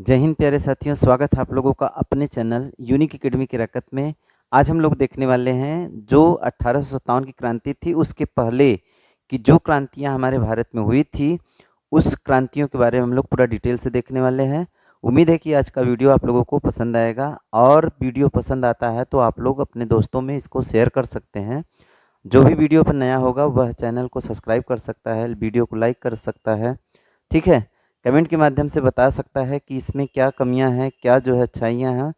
जय हिंद प्यारे साथियों, स्वागत है आप लोगों का अपने चैनल यूनिक एकेडमी की रकत में। आज हम लोग देखने वाले हैं जो 1857 की क्रांति थी उसके पहले की जो क्रांतियां हमारे भारत में हुई थी, उस क्रांतियों के बारे में हम लोग पूरा डिटेल से देखने वाले हैं। उम्मीद है कि आज का वीडियो आप लोगों को पसंद आएगा, और वीडियो पसंद आता है तो आप लोग अपने दोस्तों में इसको शेयर कर सकते हैं। जो भी वीडियो पर नया होगा वह चैनल को सब्सक्राइब कर सकता है, वीडियो को लाइक कर सकता है, ठीक है। कमेंट के माध्यम से बता सकता है कि इसमें क्या कमियां हैं, क्या जो है अच्छाइयां हैं।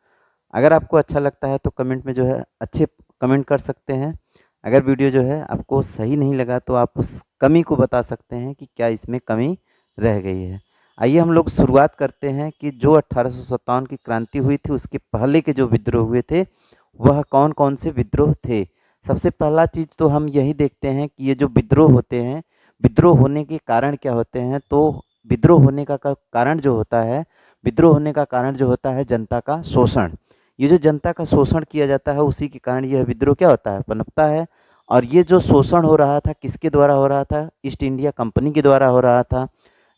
अगर आपको अच्छा लगता है तो कमेंट में जो है अच्छे कमेंट कर सकते हैं। अगर वीडियो जो है आपको सही नहीं लगा तो आप उस कमी को बता सकते हैं कि क्या इसमें कमी रह गई है। आइए हम लोग शुरुआत करते हैं कि जो 1857 की क्रांति हुई थी उसके पहले के जो विद्रोह हुए थे वह कौन कौन से विद्रोह थे। सबसे पहला चीज़ तो हम यही देखते हैं कि ये जो विद्रोह होते हैं, विद्रोह होने के कारण क्या होते हैं। तो विद्रोह होने का कारण जो होता है, विद्रोह होने का कारण जो होता है जनता का शोषण। ये जो जनता का शोषण किया जाता है उसी के कारण यह विद्रोह क्या होता है, पनपता है। और ये जो शोषण हो रहा था किसके द्वारा हो रहा था, ईस्ट इंडिया कंपनी के द्वारा हो रहा था,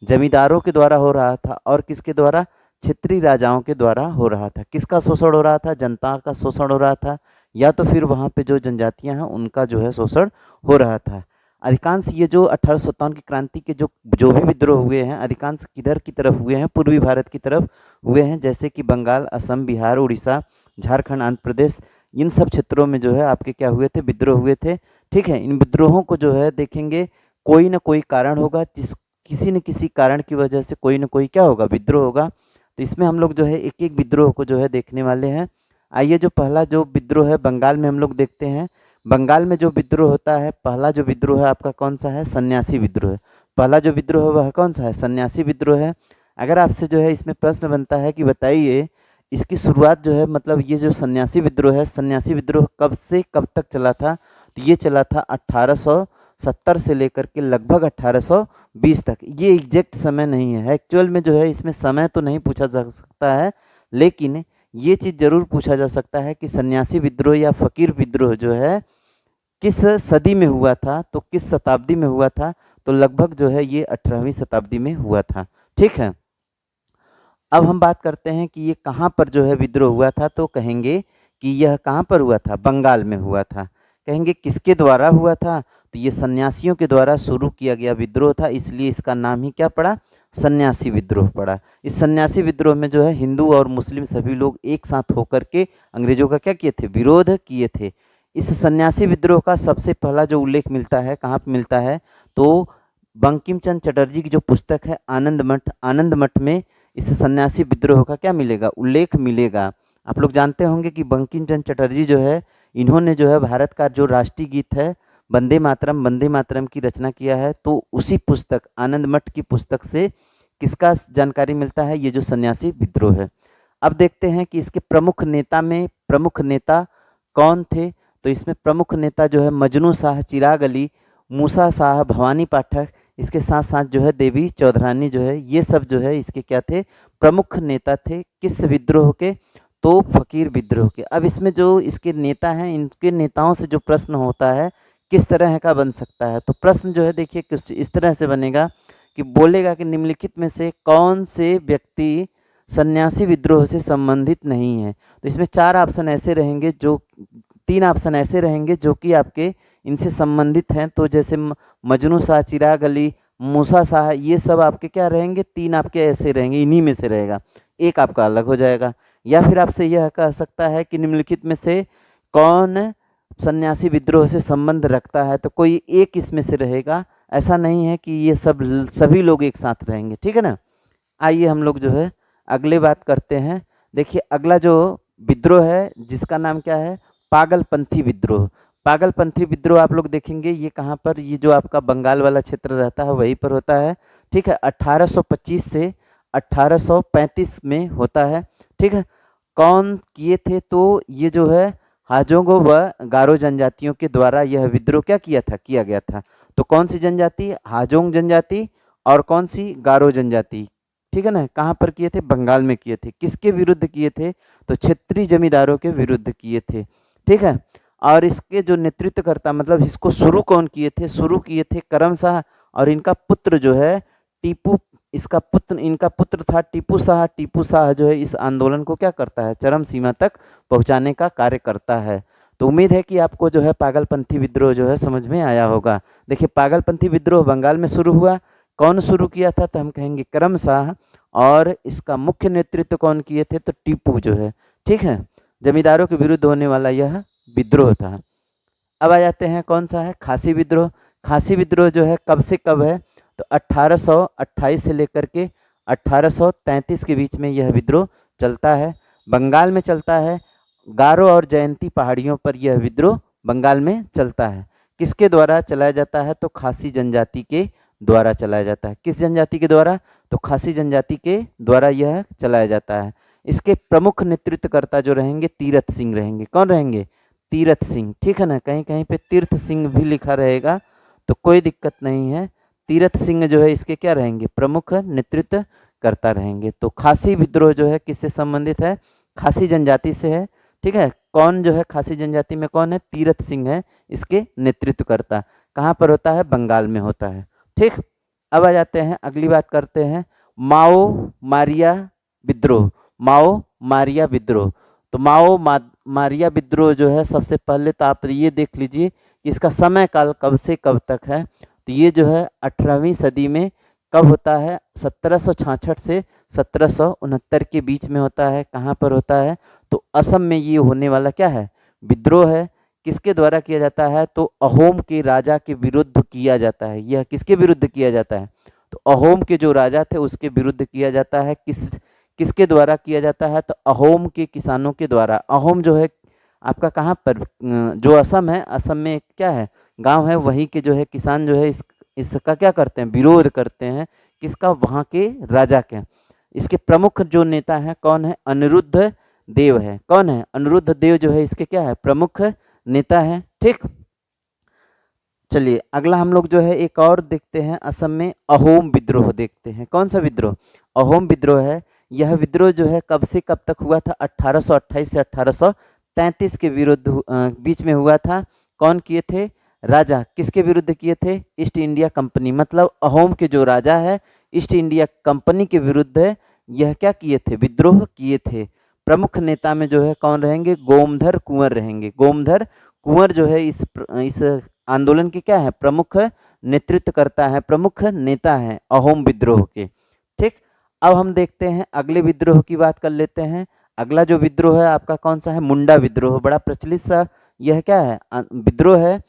जमींदारों के द्वारा हो रहा था, और किसके द्वारा, क्षेत्रीय राजाओं के द्वारा हो रहा था। किसका शोषण हो रहा था, जनता का शोषण हो रहा था, या तो फिर वहाँ पे जो जनजातियाँ हैं उनका जो है शोषण हो रहा था। अधिकांश ये जो 1857 की क्रांति के जो जो भी विद्रोह हुए हैं अधिकांश किधर की तरफ हुए हैं, पूर्वी भारत की तरफ हुए हैं, जैसे कि बंगाल, असम, बिहार, उड़ीसा, झारखंड, आंध्र प्रदेश, इन सब क्षेत्रों में जो है आपके क्या हुए थे, विद्रोह हुए थे, ठीक है। इन विद्रोहों को जो है देखेंगे, कोई ना कोई कारण होगा, जिस किसी न किसी कारण की वजह से कोई ना कोई क्या होगा, विद्रोह होगा। तो इसमें हम लोग जो है एक एक विद्रोह को जो है देखने वाले हैं। आइए जो पहला जो विद्रोह है बंगाल में हम लोग देखते हैं। बंगाल में जो विद्रोह होता है, पहला जो विद्रोह है आपका कौन सा है, सन्यासी विद्रोह है। पहला जो विद्रोह है वह कौन सा है, सन्यासी विद्रोह है। अगर आपसे जो है इसमें प्रश्न बनता है कि बताइए इसकी शुरुआत जो है, मतलब ये जो सन्यासी विद्रोह है, सन्यासी विद्रोह कब से कब तक चला था, तो ये चला था 1870 से लेकर के लगभग 1820 तक। ये एग्जैक्ट समय नहीं है, एक्चुअल में जो है इसमें समय तो नहीं पूछा जा सकता है, लेकिन ये चीज़ जरूर पूछा जा सकता है कि सन्यासी विद्रोह या फकीर विद्रोह जो है किस सदी में हुआ था, तो किस शताब्दी में हुआ था। तो लगभग जो है ये 18वीं शताब्दी में हुआ था, ठीक है। अब हम बात करते हैं कि ये कहाँ पर जो है विद्रोह हुआ था, तो कहेंगे कि यह कहाँ पर हुआ था, बंगाल में हुआ था। कहेंगे किसके द्वारा हुआ था, तो ये सन्यासियों के द्वारा शुरू किया गया विद्रोह था, इसलिए इसका नाम ही क्या पड़ा, सन्यासी विद्रोह पड़ा। इस सन्यासी विद्रोह में जो है हिंदू और मुस्लिम सभी लोग एक साथ होकर के अंग्रेजों का क्या किए थे, विरोध किए थे। इस सन्यासी विद्रोह का सबसे पहला जो उल्लेख मिलता है कहाँ पर मिलता है, तो बंकिम चंद्र चटर्जी की जो पुस्तक है आनंद मठ, आनंद मठ में इस सन्यासी विद्रोह का क्या मिलेगा, उल्लेख मिलेगा। आप लोग जानते होंगे कि बंकिम चंद्र चटर्जी जो है, इन्होंने जो है भारत का जो राष्ट्रीय गीत है वंदे मातरम की रचना किया है। तो उसी पुस्तक आनंद मठ की पुस्तक से किसका जानकारी मिलता है, ये जो सन्यासी विद्रोह है। अब देखते हैं कि इसके प्रमुख नेता में प्रमुख नेता कौन थे। तो इसमें प्रमुख नेता जो है मजनू शाह, चिराग अली, मूसा शाह, भवानी पाठक, इसके साथ साथ जो है देवी चौधरानी जो है, ये सब जो है इसके क्या थे, प्रमुख नेता थे। किस विद्रोह के, तो फकीर विद्रोह के। अब इसमें जो इसके नेता हैं, इनके नेताओं से जो प्रश्न होता है किस तरह का बन सकता है, तो प्रश्न जो है देखिए कुछ इस तरह से बनेगा कि बोलेगा कि निम्नलिखित में से कौन से व्यक्ति सन्यासी विद्रोह से संबंधित नहीं है। तो इसमें चार ऑप्शन ऐसे रहेंगे, जो तीन ऑप्शन ऐसे रहेंगे जो कि आपके इनसे संबंधित हैं। तो जैसे मजनू शाह, चिराग अली, मूसा शाह, ये सब आपके क्या रहेंगे, तीन आपके ऐसे रहेंगे, इन्हीं में से रहेगा, एक आपका अलग हो जाएगा। या फिर आपसे यह कह सकता है कि निम्नलिखित में से कौन सन्यासी विद्रोह से संबंध रखता है, तो कोई एक इसमें से रहेगा। ऐसा नहीं है कि ये सब सभी लोग एक साथ रहेंगे, ठीक है ना। आइए हम लोग जो है अगले बात करते हैं। देखिए अगला जो विद्रोह है जिसका नाम क्या है, पागलपंथी विद्रोह। पागलपंथी विद्रोह आप लोग देखेंगे ये कहाँ पर, ये जो आपका बंगाल वाला क्षेत्र रहता है वहीं पर होता है, ठीक है। 1825 से 1835 में होता है, ठीक है। कौन किए थे, तो ये जो है हाजोंगो व गारो जनजातियों के द्वारा यह विद्रोह क्या किया गया था। तो कौन सी जनजाति, हाजोंग जनजाति, और कौन सी, गारो जनजाति, ठीक है ना। कहाँ पर किए थे, बंगाल में किए थे। किसके विरुद्ध किए थे, तो क्षेत्रीय जमींदारों के विरुद्ध किए थे, ठीक है। और इसके जो नेतृत्वकर्ता, मतलब इसको शुरू कौन किए थे, शुरू किए थे करम शाह, और इनका पुत्र जो है टीपू, इनका पुत्र था टीपू शाह। टीपू शाह जो है इस आंदोलन को क्या करता है, चरम सीमा तक पहुंचाने का कार्य करता है। तो उम्मीद है कि आपको जो है पागलपंथी विद्रोह जो है समझ में आया होगा। देखिए, पागलपंथी विद्रोह बंगाल में शुरू हुआ। कौन शुरू किया था, तो हम कहेंगे करम शाह, और इसका मुख्य नेतृत्व कौन किए थे, तो टीपू जो है। ठीक है, जमींदारों के विरुद्ध होने वाला यह विद्रोह था। अब आ जाते हैं कौन सा है, खासी विद्रोह। खासी विद्रोह जो है कब से कब है, तो 1828 से लेकर के 1833 के बीच में यह विद्रोह चलता है। बंगाल में चलता है, गारो और जयंती पहाड़ियों पर यह विद्रोह बंगाल में चलता है। किसके द्वारा चलाया जाता है, तो खासी जनजाति के द्वारा चलाया जाता है। किस जनजाति के द्वारा, तो खासी जनजाति के द्वारा यह चलाया जाता है। इसके प्रमुख नेतृत्वकर्ता जो रहेंगे तीरथ सिंह रहेंगे। कौन रहेंगे, तीरथ सिंह। ठीक है ना, कहीं कहीं पे तीर्थ सिंह भी लिखा रहेगा तो कोई दिक्कत नहीं है। तीरथ सिंह जो है इसके क्या रहेंगे, प्रमुख नेतृत्व करता रहेंगे। तो खासी विद्रोह जो है किससे संबंधित है, खासी जनजाति से है। ठीक है, कौन जो है खासी जनजाति में कौन है, तीरथ सिंह है इसके नेतृत्व करता। कहाँ पर होता है, बंगाल में होता है। ठीक, अब आ जाते हैं, अगली बात करते हैं माओ मारिया विद्रोह। माओ मारिया विद्रोह, तो मारिया विद्रोह जो है सबसे पहले तो आप ये देख लीजिए कि इसका समय काल कब से कब तक है। तो ये जो है 18वीं सदी में कब होता है, 1766 से 1769 के बीच में होता है। कहाँ पर होता है, तो असम में ये होने वाला क्या है, विद्रोह है। किसके द्वारा किया जाता है, तो अहोम के राजा के विरुद्ध किया जाता है। यह किसके विरुद्ध किया जाता है, तो अहोम के जो राजा थे उसके विरुद्ध किया जाता है। किसके द्वारा किया जाता है, तो अहोम के किसानों के द्वारा। अहोम जो है आपका कहाँ पर, जो असम है, असम में क्या है, गांव है, वहीं के जो है किसान जो है इसका क्या करते हैं, विरोध करते हैं। किसका, वहाँ के राजा के। इसके प्रमुख जो नेता हैं कौन है, अनिरुद्ध देव है। कौन है, अनिरुद्ध देव जो है इसके क्या है, प्रमुख नेता है। ठीक, चलिए अगला हम लोग जो है एक और देखते हैं, असम में अहोम विद्रोह देखते हैं। कौन सा विद्रोह, अहोम विद्रोह है। यह विद्रोह जो है कब से कब तक हुआ था, 1828 से 1833 के विरुद्ध बीच में हुआ था। कौन किए थे, राजा। किसके विरुद्ध किए थे, ईस्ट इंडिया कंपनी। मतलब अहोम के जो राजा है ईस्ट इंडिया कंपनी के विरुद्ध यह क्या किए थे, विद्रोह किए थे। प्रमुख नेता में जो है कौन रहेंगे, गोमधर कुंवर रहेंगे। गोमधर कुंवर जो है इस आंदोलन के क्या है, प्रमुख नेतृत्व करता है, प्रमुख नेता है अहोम विद्रोह के। ठीक, अब हम देखते हैं अगले विद्रोह की बात कर लेते हैं। अगला जो विद्रोह है आपका कौन सा है, मुंडा विद्रोह। बड़ा प्रचलित सा यह क्या है, विद्रोह है।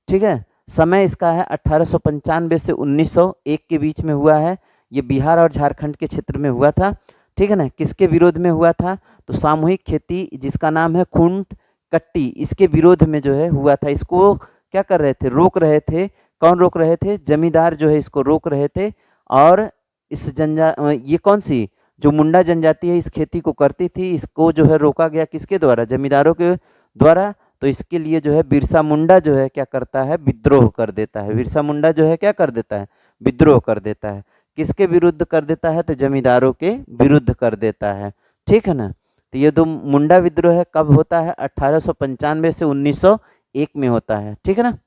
ठीक है, समय इसका है 1895 से 1901 के बीच में हुआ है। ये बिहार और झारखंड के क्षेत्र में हुआ था। ठीक है ना, किसके विरोध में हुआ था, तो सामूहिक खेती जिसका नाम है खूंट कट्टी, इसके विरोध में जो है हुआ था। इसको क्या कर रहे थे, रोक रहे थे। कौन रोक रहे थे, जमींदार जो है इसको रोक रहे थे। और इस ये कौन सी जो मुंडा जनजाति है इस खेती को करती थी, इसको जो है रोका गया किसके द्वारा, जमींदारों के द्वारा। तो इसके लिए जो है बिरसा मुंडा जो है क्या करता है, विद्रोह कर देता है। बिरसा मुंडा जो है क्या कर देता है, विद्रोह कर देता है। किसके विरुद्ध कर देता है, तो जमींदारों के विरुद्ध कर देता है। ठीक है ना, तो ये दो मुंडा विद्रोह है कब होता है, 1895 से 1901 में होता है। ठीक है ना,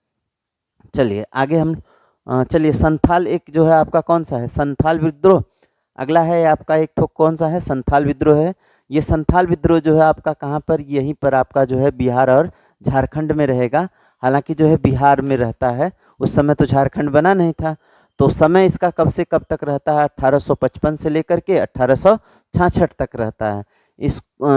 चलिए आगे हम चलिए संथाल एक जो है आपका कौन सा है, संथाल विद्रोह। अगला है आपका एक ठोक कौन सा है, संथाल विद्रोह है। ये संथाल विद्रोह जो है आपका कहाँ पर, यहीं पर आपका जो है बिहार और झारखंड में रहेगा। हालांकि जो है बिहार में रहता है, उस समय तो झारखंड बना नहीं था। तो समय इसका कब से कब तक रहता है, 1855 से लेकर के 1866 तक रहता है।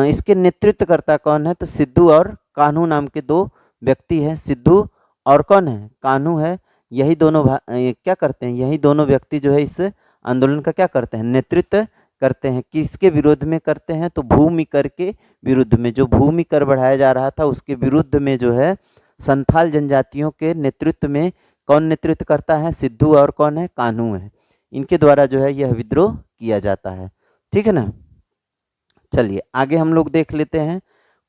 इसके नेतृत्वकर्ता कौन है, तो सिद्धू और कान्हू नाम के दो व्यक्ति हैं। सिद्धू और कौन है, कान्हू है। यही दोनों क्या करते हैं, यही दोनों व्यक्ति जो है इस आंदोलन का क्या करते हैं, नेतृत्व करते हैं। किसके विरोध में करते हैं, तो भूमि कर के विरुद्ध में। जो भूमि कर बढ़ाया जा रहा था उसके विरुद्ध में जो है संथाल जनजातियों के नेतृत्व में कौन नेतृत्व करता है, सिद्धू और कौन है, कान्हू है। इनके द्वारा जो है यह विद्रोह किया जाता है। ठीक है ना, चलिए आगे हम लोग देख लेते हैं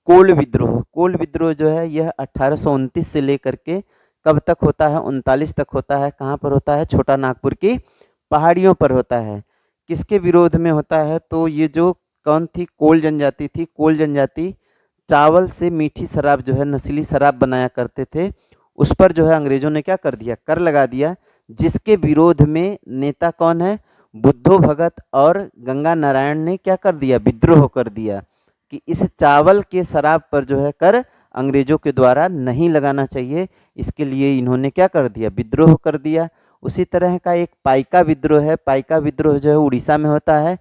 कोल विद्रोह। कोल विद्रोह जो है यह 1829 से लेकर के कब तक होता है, 39 तक होता है। कहाँ पर होता है, छोटा नागपुर की पहाड़ियों पर होता है। किसके विरोध में होता है, तो ये जो कौन थी, कोल जनजाति थी। कोल जनजाति चावल से मीठी शराब जो है, नशीली शराब बनाया करते थे। उस पर जो है अंग्रेजों ने क्या कर दिया, कर लगा दिया। जिसके विरोध में नेता कौन है, बुद्धो भगत और गंगा नारायण ने क्या कर दिया, विद्रोह कर दिया कि इस चावल के शराब पर जो है कर अंग्रेजों के द्वारा नहीं लगाना चाहिए। इसके लिए इन्होंने क्या कर दिया, विद्रोह कर दिया। उसी तरह का एक पाइका विद्रोह है। पाइका विद्रोह जो है उड़ीसा में होता है।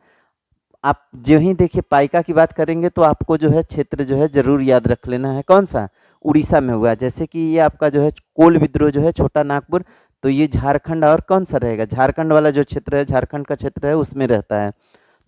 आप जो ही देखिए पाइका की बात करेंगे तो आपको जो है क्षेत्र जो है जरूर याद रख लेना है, कौन सा, उड़ीसा में हुआ। जैसे कि ये आपका जो है कोल विद्रोह जो है छोटा नागपुर, तो ये झारखंड और कौन सा रहेगा, झारखंड वाला जो क्षेत्र है, झारखंड का क्षेत्र है उसमें रहता है,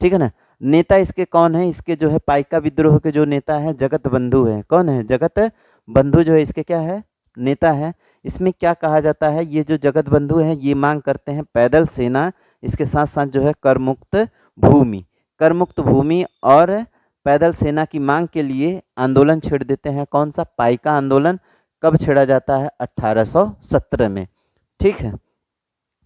ठीक है ना। नेता इसके कौन है, इसके जो है पाइका विद्रोह के जो नेता है जगत बंधु है। कौन है, जगत बंधु जो है इसके क्या है, नेता है। इसमें क्या कहा जाता है, ये जो जगत बंधु है ये मांग करते हैं पैदल सेना, इसके साथ साथ जो है कर मुक्त भूमि, कर मुक्त भूमि और पैदल सेना की मांग के लिए आंदोलन छेड़ देते हैं। कौन सा, पाइका आंदोलन। कब छेड़ा जाता है, 1817 में, ठीक है।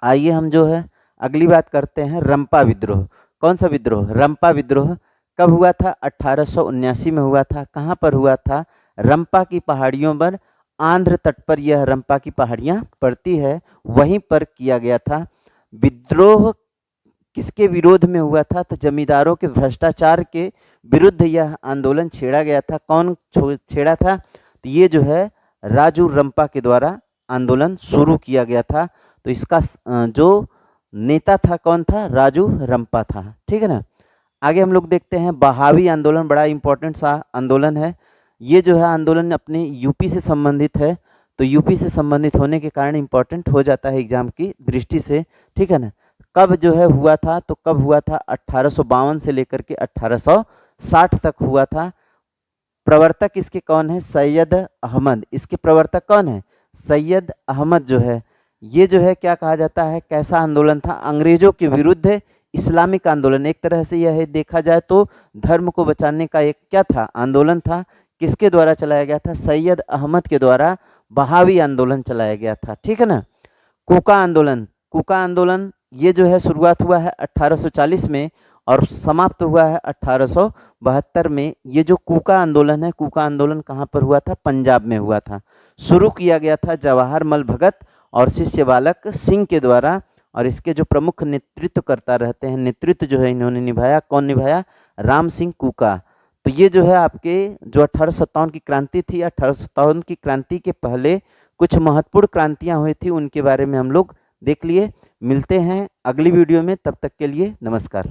आइए हम जो है अगली बात करते हैं रंपा विद्रोह। कौन सा विद्रोह, रंपा विद्रोह कब हुआ था, 1879 में हुआ था। कहाँ पर हुआ था, रंपा की पहाड़ियों पर, आंध्र तट पर यह रंपा की पहाड़ियाँ पड़ती है, वहीं पर किया गया था। विद्रोह किसके विरोध में हुआ था, तो जमींदारों के भ्रष्टाचार के विरुद्ध यह आंदोलन छेड़ा गया था। कौन छेड़ा था, तो ये जो है राजू रंपा के द्वारा आंदोलन शुरू किया गया था। तो इसका जो नेता था कौन था, राजू रंपा था, ठीक है ना। आगे हम लोग देखते हैं बहावी आंदोलन, बड़ा इंपॉर्टेंट सा आंदोलन है। ये जो है आंदोलन अपने यूपी से संबंधित है, तो यूपी से संबंधित होने के कारण इंपॉर्टेंट हो जाता है एग्जाम की दृष्टि से, ठीक है ना। कब जो है हुआ था, तो कब हुआ था, 1852 से लेकर के 1860 तक हुआ था। प्रवर्तक इसके कौन है, सैयद अहमद, इसके प्रवर्तक कौन है, सैयद अहमद जो है। ये जो है क्या कहा जाता है, कैसा आंदोलन था, अंग्रेजों के विरुद्ध इस्लामिक आंदोलन। एक तरह से यह देखा जाए तो धर्म को बचाने का एक क्या था, आंदोलन था। किसके द्वारा चलाया गया था, सैयद अहमद के द्वारा बहावी आंदोलन चलाया गया था, ठीक है ना। कूका आंदोलन, कूका आंदोलन ये जो है शुरुआत हुआ है 1840 में और समाप्त हुआ है 1872 में। ये जो कूका आंदोलन है, कूका आंदोलन कहाँ पर हुआ था, पंजाब में हुआ था। शुरू किया गया था जवाहरमल भगत और शिष्य बालक सिंह के द्वारा, और इसके जो प्रमुख नेतृत्व करता रहते हैं, नेतृत्व जो है इन्होंने निभाया, कौन निभाया, राम सिंह कूका। तो ये जो है आपके जो 1857 की क्रांति थी, 1857 की क्रांति के पहले कुछ महत्वपूर्ण क्रांतियां हुई थी, उनके बारे में हम लोग देख लिए। मिलते हैं अगली वीडियो में, तब तक के लिए नमस्कार।